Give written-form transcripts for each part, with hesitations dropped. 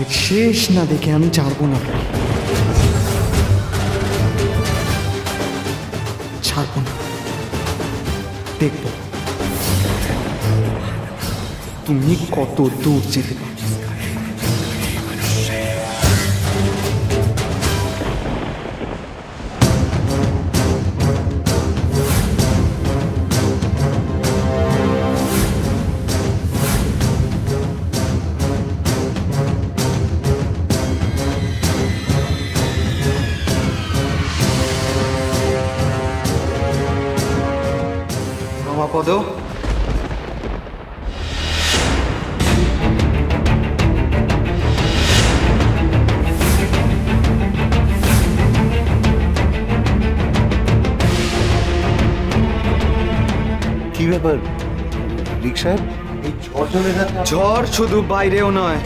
এর শেষ না দেখে আমি ছাড়বো না, ছাড়বো না। দেখবো তুমি কত দূর যেতে পারো। পদ কি ব্যাপার রিকশায় এই ঝড় শুধু বাইরেও নয়,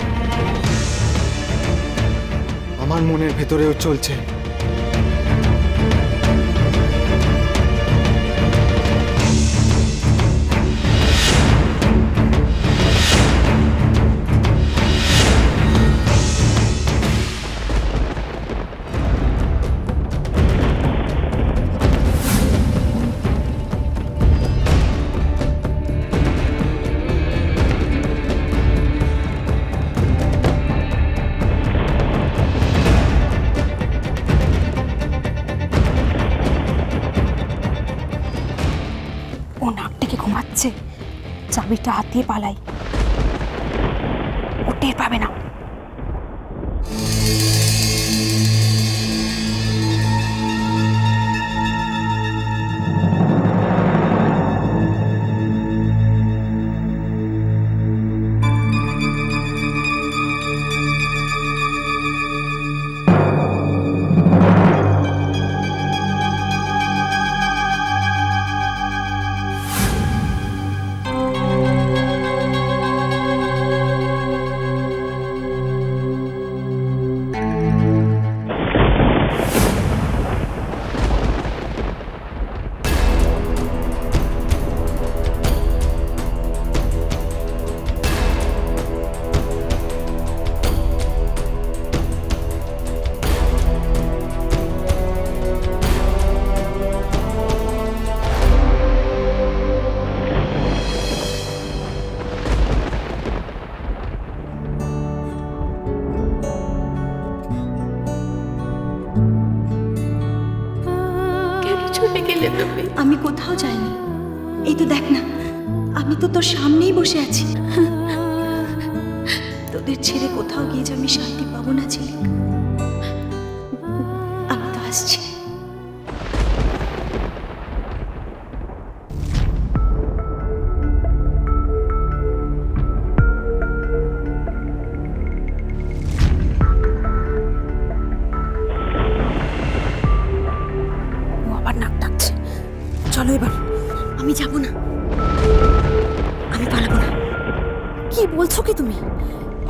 আমার মনের ভেতরেও চলছে। চাবিটা হাত দিয়ে পালাই, ও টের পাবে না। আমি কোথাও যাইনি, এই তো দেখ না, আমি তো তোর সামনেই বসে আছি। তোদের ছেড়ে কোথাও গিয়ে যে আমি শান্তি পাবো না ঝিলিক, আমি তো আসছি। চলো এবার। আমি যাব না, আমি পালাবো না। কি বলছো কি তুমি?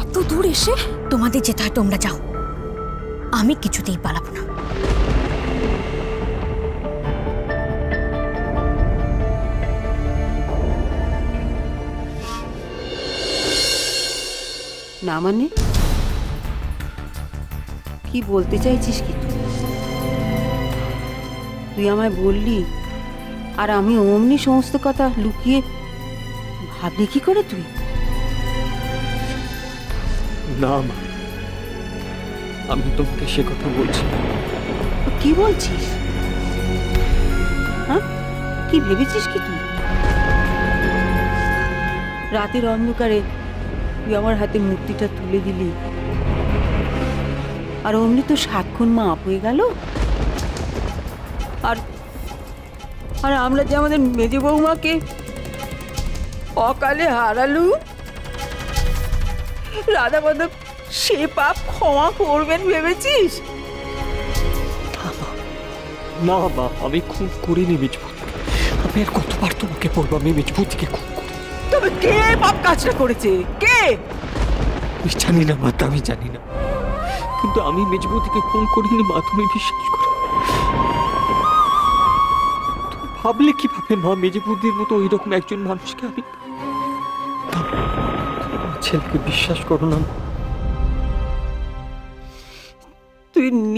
এত দূর এসে তোমাদের যেতে হয় তোমরা যাও, আমি কিছুতেই পালাবো না। না মানে কি বলতে চাইছিস কি তুই আমায় বললি, আর আমি অমনি সমস্ত কথা লুকিয়ে ভাবলি কি করে তুই? না মা, আমি তোমাকে সে কথা বলছি। কি বলছিস? হ্যাঁ, কি ভেবেছিস কি তুই? রাতের অন্ধকারে তুই আমার হাতে মূর্তিটা তুলে দিলি, আর অমনি তো সাতক্ষণ মাপ হয়ে গেল। আর আর আমরা যে আমাদের মেজে বৌমাকে অকালে হারালু, রাধা মাধব সে পাপ ক্ষমা করবেন ভেবেছিস? না মা, আমি খুন করিনি মেজবুত। আমি আর কতবার তোমাকে বলবো আমি মেজবুতিকে খুন করি? তবে কে পাপ কাজটা করেছে? কে? আমি জানি না মা, আমি জানি না, কিন্তু আমি মেজবুতিকে খুন করিনি মা, তুমি বিশ্বাস করো। ভাবলে কিভাবে মা, মেজবুদ্ধির মতো ওই রকম একজন মানুষকে আমি, ছেলেকে বিশ্বাস করো না।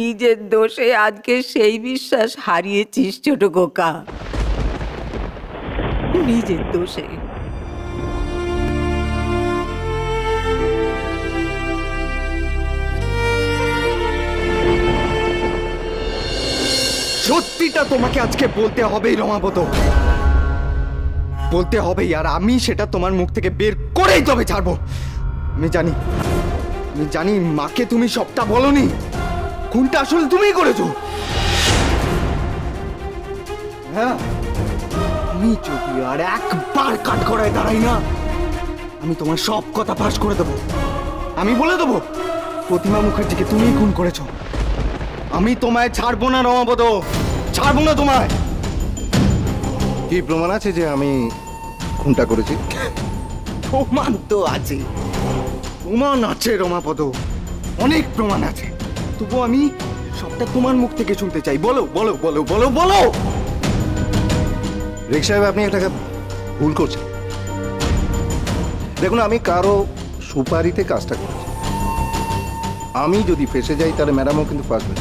নিজের দোষে আজকে সেই বিশ্বাস হারিয়েছিস ছোট খোকা, নিজের দোষে। সত্যিটা তোমাকে আজকে বলতে হবেই রমাপদ, বলতে হবেই, আর আমি সেটা তোমার মুখ থেকে বের করেই তবে ছাড়বো। আমি জানি মাকে তুমি সবটা বলনি, খুনটা আসলে তুমিই করেছো। হ্যাঁ, আমি যদি আর একবার কাঠগড়ায় দাঁড়াই না, আমি তোমার সব কথা ফাঁস করে দেবো। আমি বলে দেবো প্রতিমা মুখার্জিকে তুমিই খুন করেছো। আমি তোমায় ছাড়বো না রমাপদ, ছাড়বো না তোমায়। কি প্রমাণ আছে যে আমি খুনটা করেছি? প্রমাণ তো আছে, প্রমাণ আছে রমাপদ, অনেক প্রমাণ আছে। তবু আমি সবটা তোমার মুখ থেকে শুনতে চাই। বলো বলো বলো বলো বলো। রিক সাহেব, আপনি একটা ভুল করছেন। দেখুন, আমি কারো সুপারিতে কাজটা করেছি। আমি যদি ফেসে যাই তাহলে ম্যাডামও কিন্তু ফাঁসবে।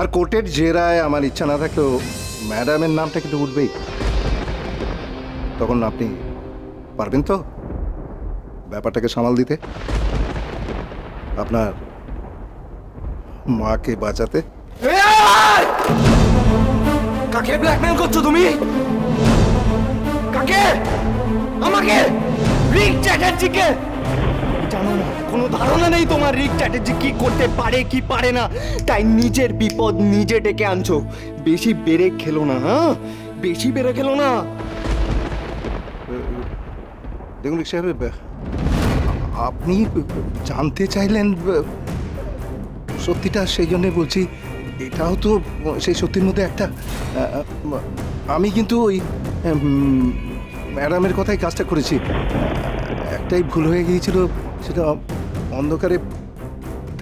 আর কোর্টের জেরায় আমার ইচ্ছা না থাকলেও ম্যাডামের নামটা কিন্তু উঠবেই। তখন আপনি পারবেন তো ব্যাপারটাকে সামাল দিতে, আপনার মাকে বাঁচাতে? কাকে ব্ল্যাকমেল করছো তুমি? কাকে? আমাকে? রিক চ্যাটার্জিকে? জানো না, কোনো ধারণা নেই তোমার রিক চ্যাটার্জি কি করতে পারে কি পারে না, তাই নিজের বিপদ নিজে ডেকে আনছো। বেশি বেড়ে খেলো না, হ্যাঁ, বেশি বেড়ে খেলো না। দেখুন রিক সাহেব, আপনি জানতে চাইলেন সত্যিটা, সেই জন্যে বলছি। এটাও তো সেই সত্যির মধ্যে একটা। আমি কিন্তু ওই ম্যাডামের কথাই কাজটা করেছি। একটাই ভুল হয়ে গিয়েছিল, সেটা অন্ধকারে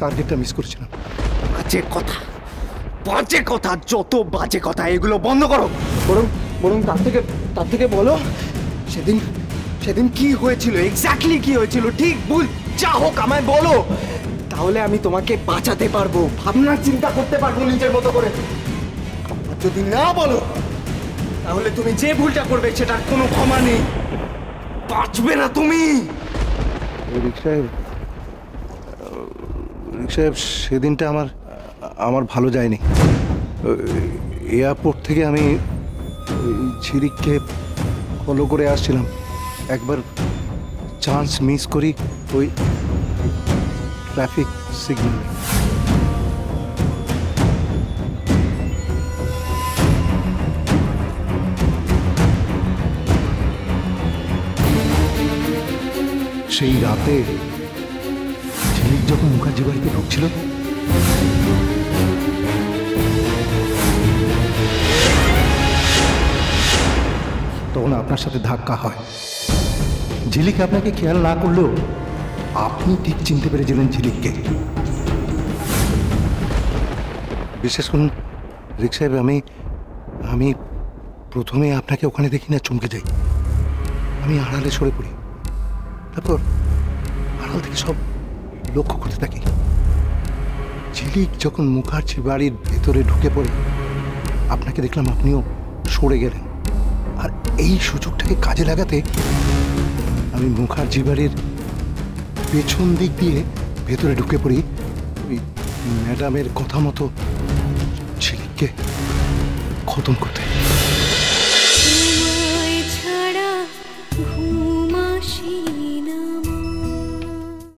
টার্গেটটা মিস করেছিলাম। বাজে কথা, বাজে কথা, যত বাজে কথা, এগুলো বন্ধ করো। বরং তার থেকে বলো সেদিন কি হয়েছিল, এক্স্যাক্টলি কি হয়েছিল, ঠিক ভুল যা হোক আমায় বলো, তাহলে আমি তোমাকে বাঁচাতে পারবো, ভাবনার চিন্তা করতে পারবো নিজের মতো করে। আর যদি না বলো তাহলে তুমি যে ভুলটা করবে সেটার কোনো ক্ষমা নেই, বাঁচবে না তুমি। রিক সাহেব, সেদিনটা আমার ভালো যায়নি। এয়ারপোর্ট থেকে আমি ঝিলিককে ফলো করে আসছিলাম, একবার চান্স মিস করি ওই ট্রাফিক সিগন্যাল। সেই রাতে ঝিলিক যখন মুখার্জি বাড়িতে ঢুকছিল, তখন আপনার সাথে ধাক্কা হয়। ঝিলিক আপনাকে খেয়াল না করলেও আপনি ঠিক চিনতে পেরেছিলেন ঝিলিককে। বিশেষ করুন রিক সাহেব, আমি প্রথমে আপনাকে ওখানে দেখি না, চমকে যাই। আমি আড়ালে সরে পড়ি, তারপর আড়াল থেকে সব লক্ষ্য করতে থাকি। ঝিলিক যখন মুখার্জি বাড়ির ভেতরে ঢুকে পড়ে, আপনাকে দেখলাম আপনিও সরে গেলেন। আর এই সুযোগটাকে কাজে লাগাতে আমি মুখার্জি বাড়ির পেছন দিক দিয়ে ভেতরে ঢুকে পড়ি, ওই ম্যাডামের কথা মতো ঝিলিককে খতম করতে।